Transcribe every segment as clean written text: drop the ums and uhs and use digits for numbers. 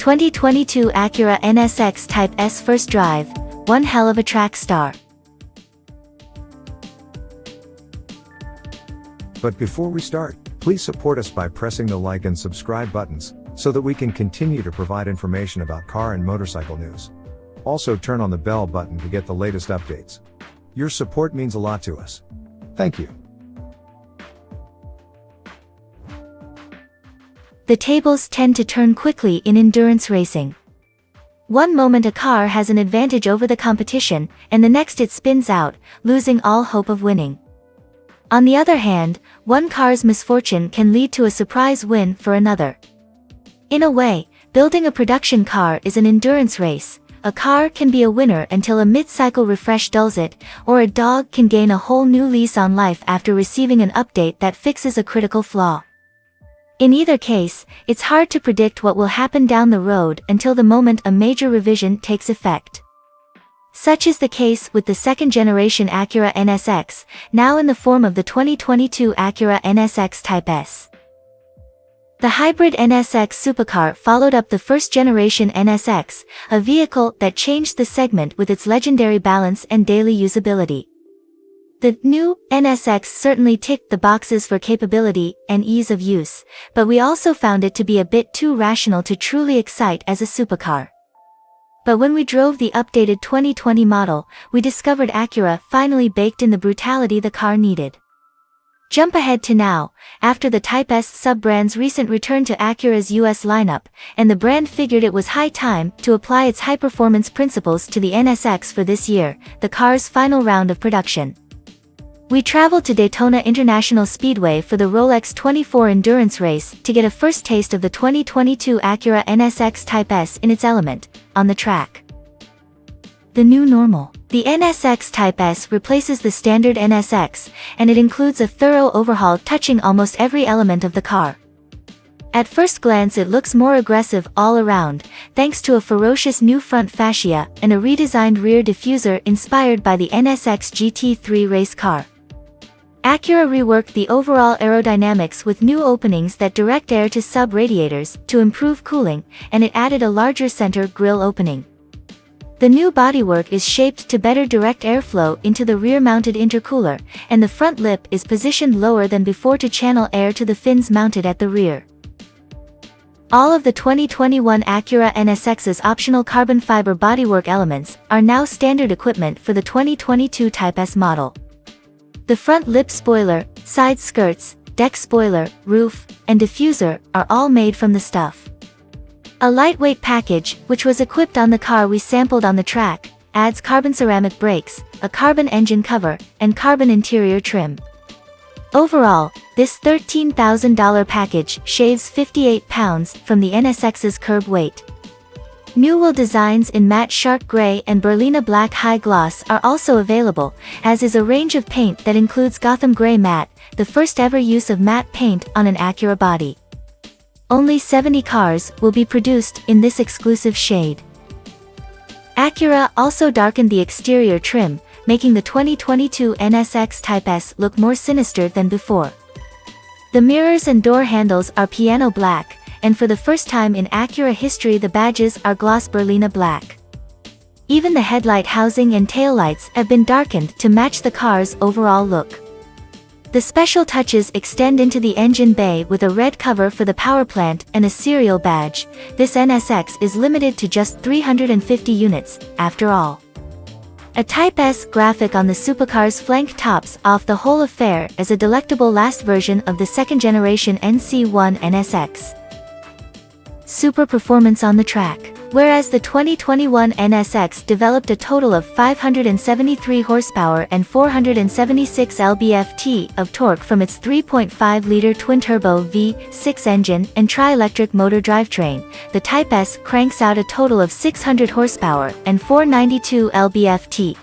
2022 Acura NSX Type S First Drive, one hell of a track star. But before we start, please support us by pressing the like and subscribe buttons, so that we can continue to provide information about car and motorcycle news. Also turn on the bell button to get the latest updates. Your support means a lot to us. Thank you. The tables tend to turn quickly in endurance racing. One moment a car has an advantage over the competition, and the next it spins out, losing all hope of winning. On the other hand, one car's misfortune can lead to a surprise win for another. In a way, building a production car is an endurance race. A car can be a winner until a mid-cycle refresh dulls it, or a dog can gain a whole new lease on life after receiving an update that fixes a critical flaw. In either case, it's hard to predict what will happen down the road until the moment a major revision takes effect. Such is the case with the second-generation Acura NSX, now in the form of the 2022 Acura NSX Type S. The hybrid NSX supercar followed up the first-generation NSX, a vehicle that changed the segment with its legendary balance and daily usability. The new NSX certainly ticked the boxes for capability and ease of use, but we also found it to be a bit too rational to truly excite as a supercar. But when we drove the updated 2020 model, we discovered Acura finally baked in the brutality the car needed. Jump ahead to now, after the Type S sub-brand's recent return to Acura's US lineup, and the brand figured it was high time to apply its high-performance principles to the NSX for this year, the car's final round of production. We traveled to Daytona International Speedway for the Rolex 24 endurance race to get a first taste of the 2022 Acura NSX Type S in its element, on the track. The new normal. The NSX Type S replaces the standard NSX, and it includes a thorough overhaul touching almost every element of the car. At first glance it looks more aggressive all around, thanks to a ferocious new front fascia and a redesigned rear diffuser inspired by the NSX GT3 race car. Acura reworked the overall aerodynamics with new openings that direct air to sub-radiators to improve cooling, and it added a larger center grille opening. The new bodywork is shaped to better direct airflow into the rear-mounted intercooler, and the front lip is positioned lower than before to channel air to the fins mounted at the rear. All of the 2021 Acura NSX's optional carbon fiber bodywork elements are now standard equipment for the 2022 Type S model. The front lip spoiler, side skirts, deck spoiler, roof, and diffuser are all made from the stuff. A lightweight package, which was equipped on the car we sampled on the track, adds carbon ceramic brakes, a carbon engine cover, and carbon interior trim. Overall, this $13,000 package shaves 58 pounds from the NSX's curb weight. New wheel designs in matte shark gray and Berlina black high gloss are also available, as is a range of paint that includes Gotham Gray Matte, the first ever use of matte paint on an Acura body. Only 70 cars will be produced in this exclusive shade. Acura also darkened the exterior trim, making the 2022 NSX Type S look more sinister than before. The mirrors and door handles are piano black, and for the first time in Acura history the badges are gloss Berlina black. Even the headlight housing and taillights have been darkened to match the car's overall look. The special touches extend into the engine bay with a red cover for the power plant and a serial badge. This NSX is limited to just 350 units, after all. A Type S graphic on the supercar's flank tops off the whole affair as a delectable last version of the second-generation NC1 NSX. Super performance on the track. Whereas the 2021 NSX developed a total of 573 horsepower and 476 lb-ft of torque from its 3.5-liter twin-turbo V6 engine and tri-electric motor drivetrain, the Type S cranks out a total of 600 horsepower and 492 lb-ft.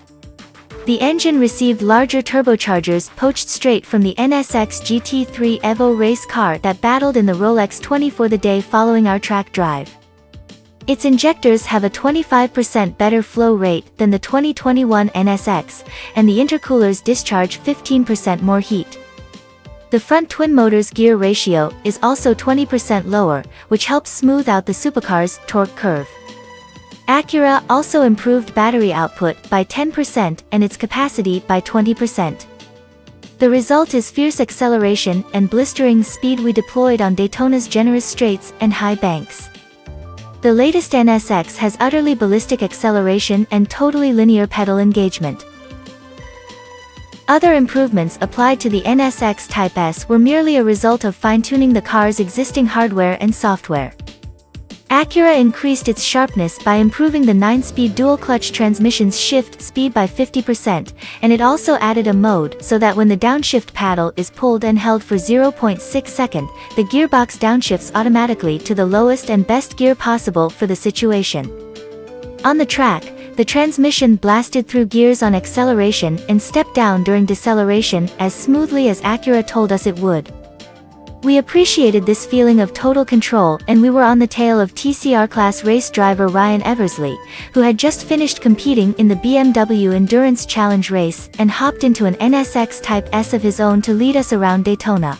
The engine received larger turbochargers poached straight from the NSX GT3 Evo race car that battled in the Rolex 24 the day following our track drive. Its injectors have a 25% better flow rate than the 2021 NSX, and the intercoolers discharge 15% more heat. The front twin motor's gear ratio is also 20% lower, which helps smooth out the supercar's torque curve. Acura also improved battery output by 10% and its capacity by 20%. The result is fierce acceleration and blistering speed we deployed on Daytona's generous straights and high banks. The latest NSX has utterly ballistic acceleration and totally linear pedal engagement. Other improvements applied to the NSX Type S were merely a result of fine-tuning the car's existing hardware and software. Acura increased its sharpness by improving the 9-speed dual-clutch transmission's shift speed by 50%, and it also added a mode so that when the downshift paddle is pulled and held for 0.6 seconds, the gearbox downshifts automatically to the lowest and best gear possible for the situation. On the track, the transmission blasted through gears on acceleration and stepped down during deceleration as smoothly as Acura told us it would. We appreciated this feeling of total control, and we were on the tail of TCR class race driver Ryan Eversley, who had just finished competing in the BMW Endurance Challenge race and hopped into an NSX Type S of his own to lead us around Daytona.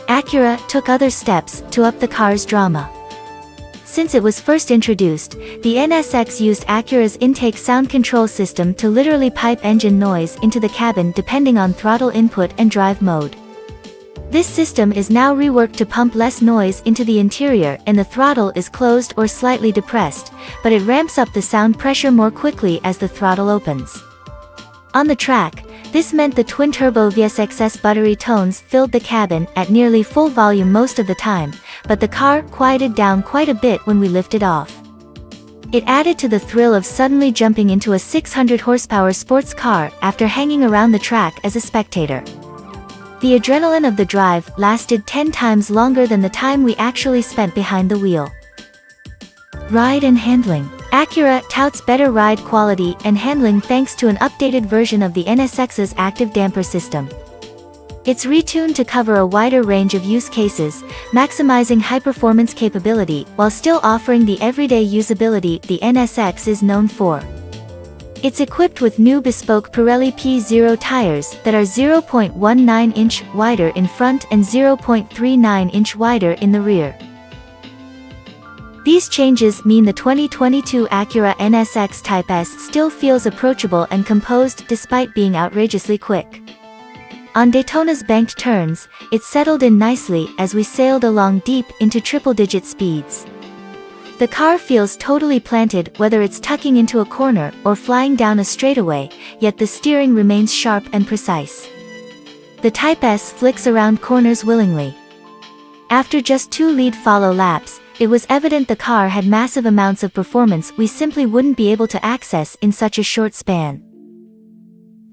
Acura took other steps to up the car's drama. Since it was first introduced, the NSX used Acura's intake sound control system to literally pipe engine noise into the cabin depending on throttle input and drive mode. This system is now reworked to pump less noise into the interior and the throttle is closed or slightly depressed, but it ramps up the sound pressure more quickly as the throttle opens. On the track, this meant the twin-turbo VSXS buttery tones filled the cabin at nearly full volume most of the time, but the car quieted down quite a bit when we lifted off. It added to the thrill of suddenly jumping into a 600-horsepower sports car after hanging around the track as a spectator. The adrenaline of the drive lasted 10 times longer than the time we actually spent behind the wheel. Ride and handling. Acura touts better ride quality and handling thanks to an updated version of the NSX's active damper system. It's retuned to cover a wider range of use cases, maximizing high-performance capability while still offering the everyday usability the NSX is known for. It's equipped with new bespoke Pirelli P0 tires that are 0.19-inch wider in front and 0.39-inch wider in the rear. These changes mean the 2022 Acura NSX Type S still feels approachable and composed despite being outrageously quick. On Daytona's banked turns, it settled in nicely as we sailed along deep into triple-digit speeds. The car feels totally planted whether it's tucking into a corner or flying down a straightaway, yet the steering remains sharp and precise. The Type S flicks around corners willingly. After just 2 lead-follow laps, it was evident the car had massive amounts of performance we simply wouldn't be able to access in such a short span.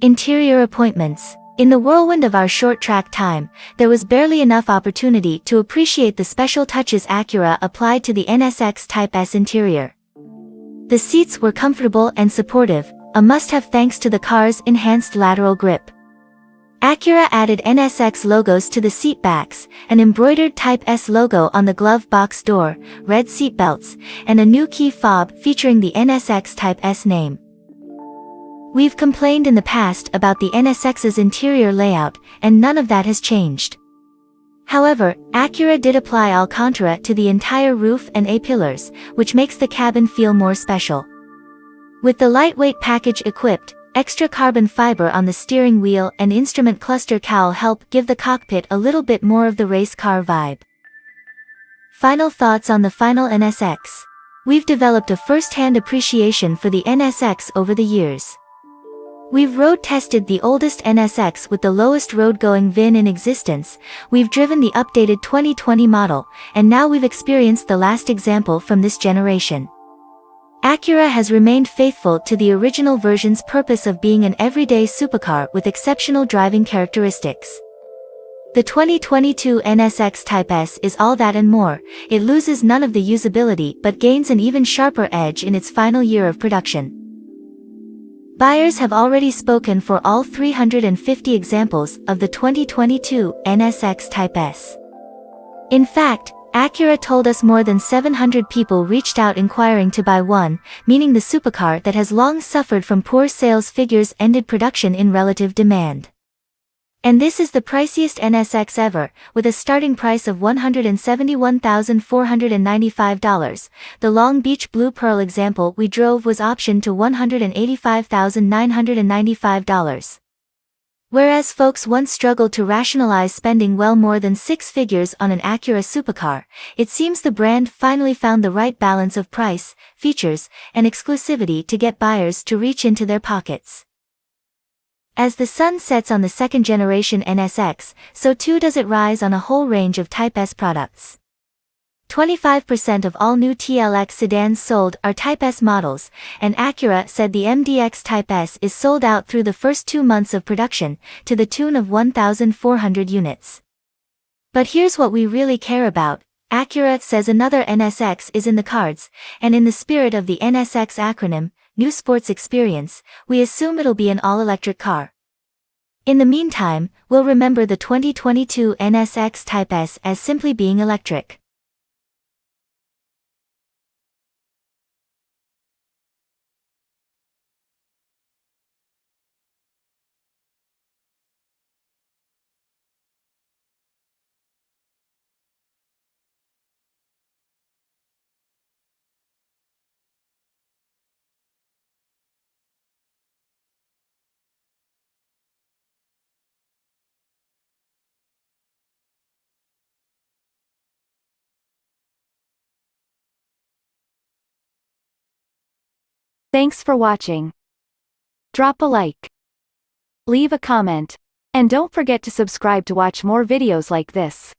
Interior appointments. In the whirlwind of our short track time, there was barely enough opportunity to appreciate the special touches Acura applied to the NSX Type S interior. The seats were comfortable and supportive, a must-have thanks to the car's enhanced lateral grip. Acura added NSX logos to the seat backs, an embroidered Type S logo on the glove box door, red seat belts, and a new key fob featuring the NSX Type S name. We've complained in the past about the NSX's interior layout, and none of that has changed. However, Acura did apply Alcantara to the entire roof and A-pillars, which makes the cabin feel more special. With the lightweight package equipped, extra carbon fiber on the steering wheel and instrument cluster cowl help give the cockpit a little bit more of the race car vibe. Final thoughts on the final NSX. We've developed a first-hand appreciation for the NSX over the years. We've road-tested the oldest NSX with the lowest road-going VIN in existence, we've driven the updated 2020 model, and now we've experienced the last example from this generation. Acura has remained faithful to the original version's purpose of being an everyday supercar with exceptional driving characteristics. The 2022 NSX Type S is all that and more. It loses none of the usability but gains an even sharper edge in its final year of production. Buyers have already spoken for all 350 examples of the 2022 NSX Type S. In fact, Acura told us more than 700 people reached out inquiring to buy one, meaning the supercar that has long suffered from poor sales figures ended production in relative demand. And this is the priciest NSX ever, with a starting price of $171,495. The Long Beach Blue Pearl example we drove was optioned to $185,995. Whereas folks once struggled to rationalize spending well more than six figures on an Acura supercar, it seems the brand finally found the right balance of price, features, and exclusivity to get buyers to reach into their pockets. As the sun sets on the second-generation NSX, so too does it rise on a whole range of Type S products. 25% of all new TLX sedans sold are Type S models, and Acura said the MDX Type S is sold out through the first 2 months of production, to the tune of 1,400 units. But here's what we really care about. Acura says another NSX is in the cards, and in the spirit of the NSX acronym, New Sports Experience, we assume it'll be an all-electric car. In the meantime, we'll remember the 2022 NSX Type S as simply being electric. Thanks for watching. Drop a like. Leave a comment. And don't forget to subscribe to watch more videos like this.